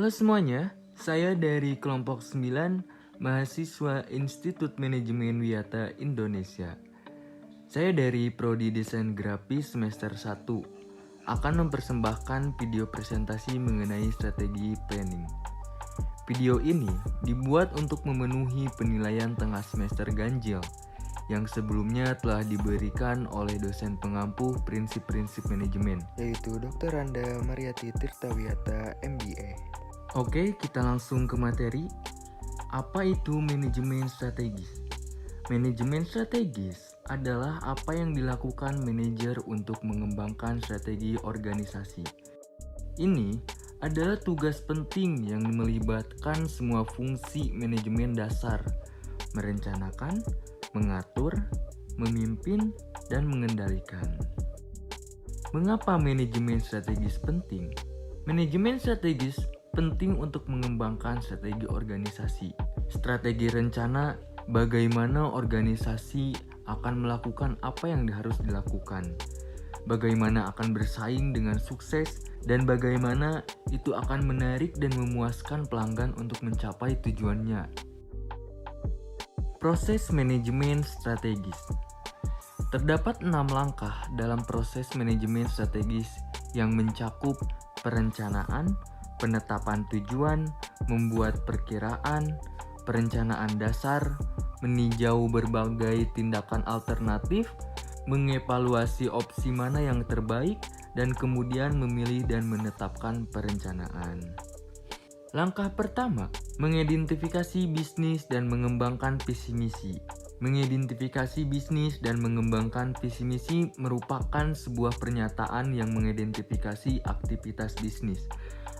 Halo semuanya, saya dari kelompok 9 mahasiswa Institut Manajemen Wiyata Indonesia. Saya dari Prodi Desain Grafis semester 1 akan mempersembahkan video presentasi mengenai strategi planning. Video ini dibuat untuk memenuhi penilaian tengah semester ganjil yang sebelumnya telah diberikan oleh dosen pengampu prinsip-prinsip manajemen, yaitu Dr. Randa Mariati Tirtawiyata, MBA. Oke, kita langsung ke materi. Apa itu manajemen strategis? Manajemen strategis adalah apa yang dilakukan manajer untuk mengembangkan strategi organisasi. Ini adalah tugas penting yang melibatkan semua fungsi manajemen dasar, merencanakan, mengatur, memimpin, dan mengendalikan. Mengapa manajemen strategis penting? Manajemen strategis penting untuk mengembangkan strategi organisasi. Strategi rencana bagaimana organisasi akan melakukan apa yang harus dilakukan, bagaimana akan bersaing dengan sukses, dan bagaimana itu akan menarik dan memuaskan pelanggan untuk mencapai tujuannya. Proses manajemen strategis. Terdapat 6 langkah dalam proses manajemen strategis yang mencakup perencanaan, penetapan tujuan, membuat perkiraan, perencanaan dasar, meninjau berbagai tindakan alternatif, mengevaluasi opsi mana yang terbaik, dan kemudian memilih dan menetapkan perencanaan. Langkah pertama, mengidentifikasi bisnis dan mengembangkan visi misi. Mengidentifikasi bisnis dan mengembangkan visi misi merupakan sebuah pernyataan yang mengidentifikasi aktivitas bisnis.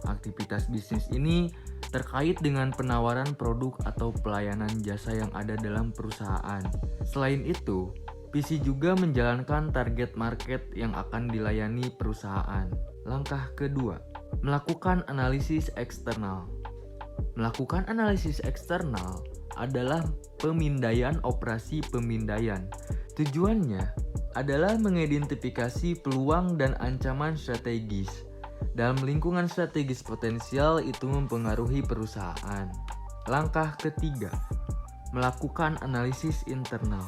Aktivitas bisnis ini terkait dengan penawaran produk atau pelayanan jasa yang ada dalam perusahaan. Selain itu, visi juga menjalankan target market yang akan dilayani perusahaan. Langkah kedua, melakukan analisis eksternal. Melakukan analisis eksternal adalah pemindaian operasi pemindaian. Tujuannya adalah mengidentifikasi peluang dan ancaman strategis. Dalam lingkungan strategis potensial itu mempengaruhi perusahaan. Langkah ketiga, melakukan analisis internal.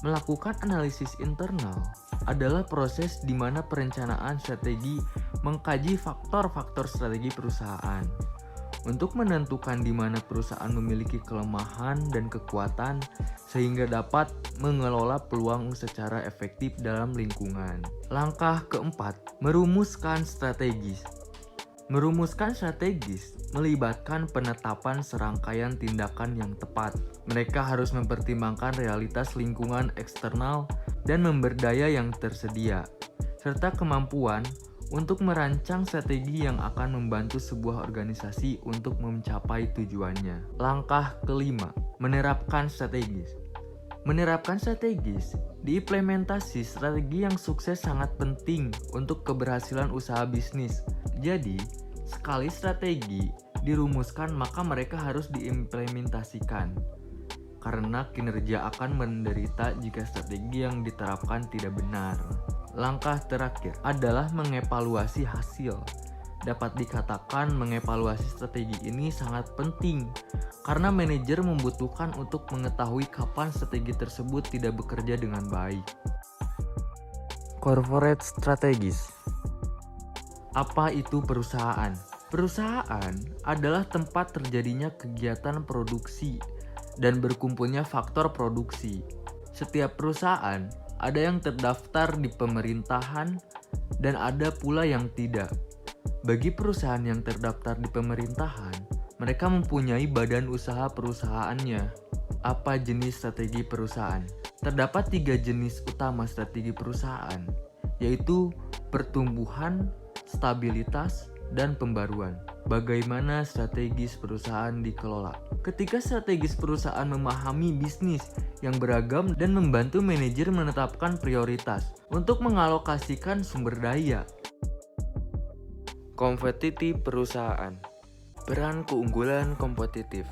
Melakukan analisis internal adalah proses di mana perencanaan strategi mengkaji faktor-faktor strategi perusahaan untuk menentukan di mana perusahaan memiliki kelemahan dan kekuatan sehingga dapat mengelola peluang secara efektif dalam lingkungan. Langkah keempat, merumuskan strategis. Merumuskan strategis melibatkan penetapan serangkaian tindakan yang tepat. Mereka harus mempertimbangkan realitas lingkungan eksternal dan pemberdaya yang tersedia, serta kemampuan untuk merancang strategi yang akan membantu sebuah organisasi untuk mencapai tujuannya. Langkah kelima, menerapkan strategis. Menerapkan strategis, diimplementasi strategi yang sukses sangat penting untuk keberhasilan usaha bisnis. Jadi, sekali strategi dirumuskan maka mereka harus diimplementasikan. Karena kinerja akan menderita jika strategi yang diterapkan tidak benar. Langkah terakhir adalah mengevaluasi hasil. Dapat dikatakan mengevaluasi strategi ini sangat penting karena manajer membutuhkan untuk mengetahui kapan strategi tersebut tidak bekerja dengan baik. Corporate strategis. Apa itu perusahaan? Perusahaan adalah tempat terjadinya kegiatan produksi dan berkumpulnya faktor produksi. Setiap perusahaan ada yang terdaftar di pemerintahan dan ada pula yang tidak. Bagi perusahaan yang terdaftar di pemerintahan, mereka mempunyai badan usaha perusahaannya. Apa jenis strategi perusahaan? Terdapat 3 jenis utama strategi perusahaan, yaitu pertumbuhan, stabilitas, dan pembaruan. Bagaimana strategis perusahaan dikelola? Ketika strategis perusahaan memahami bisnis yang beragam dan membantu manajer menetapkan prioritas untuk mengalokasikan sumber daya. Kompetitif perusahaan. Peran keunggulan kompetitif.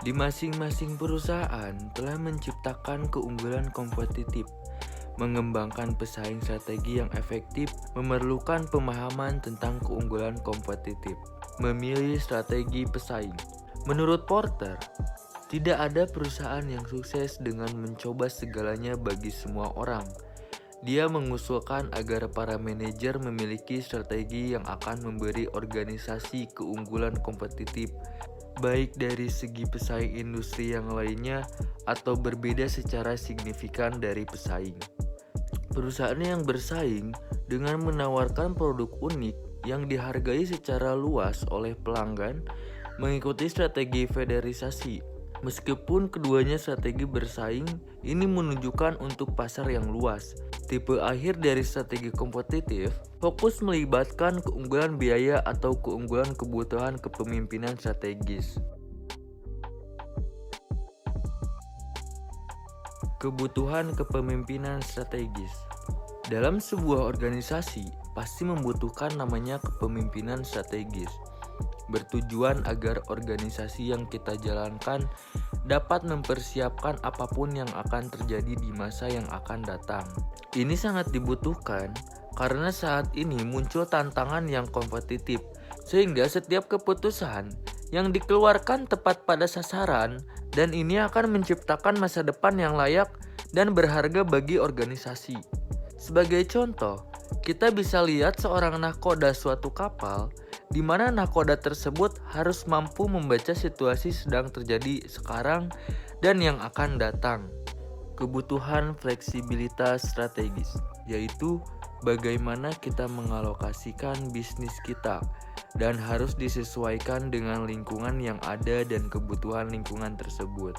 Di masing-masing perusahaan telah menciptakan keunggulan kompetitif. Mengembangkan pesaing strategi yang efektif memerlukan pemahaman tentang keunggulan kompetitif. memilih strategi pesaing. Menurut Porter, tidak ada perusahaan yang sukses dengan mencoba segalanya bagi semua orang. Dia mengusulkan agar para manajer memiliki strategi yang akan memberi organisasi keunggulan kompetitif, baik dari segi pesaing industri yang lainnya atau berbeda secara signifikan dari pesaing. Perusahaan yang bersaing dengan menawarkan produk unik yang dihargai secara luas oleh pelanggan mengikuti strategi federalisasi. Meskipun keduanya strategi bersaing, ini menunjukkan untuk pasar yang luas. Tipe akhir dari strategi kompetitif fokus melibatkan keunggulan biaya atau keunggulan kebutuhan kepemimpinan strategis. Kebutuhan kepemimpinan strategis. Dalam sebuah organisasi, pasti membutuhkan namanya kepemimpinan strategis, bertujuan agar organisasi yang kita jalankan dapat mempersiapkan apapun yang akan terjadi di masa yang akan datang. Ini sangat dibutuhkan karena saat ini muncul tantangan yang kompetitif, sehingga setiap keputusan yang dikeluarkan tepat pada sasaran, dan ini akan menciptakan masa depan yang layak dan berharga bagi organisasi. Sebagai contoh, kita bisa lihat seorang nahkoda suatu kapal, di mana nahkoda tersebut harus mampu membaca situasi sedang terjadi sekarang dan yang akan datang. Kebutuhan fleksibilitas strategis, yaitu bagaimana kita mengalokasikan bisnis kita dan harus disesuaikan dengan lingkungan yang ada dan kebutuhan lingkungan tersebut.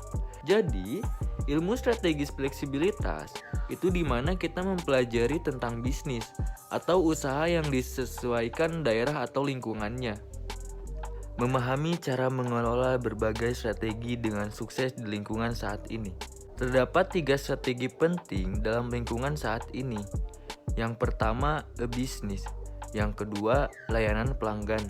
Jadi, ilmu strategis fleksibilitas itu di mana kita mempelajari tentang bisnis atau usaha yang disesuaikan daerah atau lingkungannya. Memahami cara mengelola berbagai strategi dengan sukses di lingkungan saat ini. Terdapat 3 strategi penting dalam lingkungan saat ini. Yang pertama, bisnis. Yang kedua, layanan pelanggan.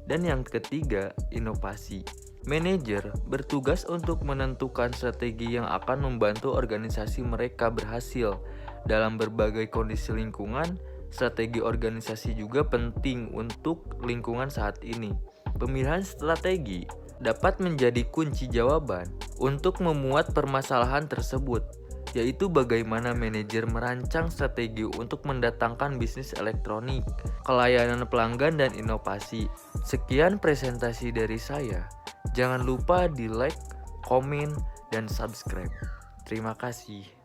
Dan yang ketiga, inovasi. Manajer bertugas untuk menentukan strategi yang akan membantu organisasi mereka berhasil. Dalam berbagai kondisi lingkungan, strategi organisasi juga penting untuk lingkungan saat ini. Pemilihan strategi dapat menjadi kunci jawaban untuk memuat permasalahan tersebut, yaitu bagaimana manajer merancang strategi untuk mendatangkan bisnis elektronik, kelayanan pelanggan, dan inovasi. Sekian presentasi dari saya. Jangan lupa di like, komen, dan subscribe. Terima kasih.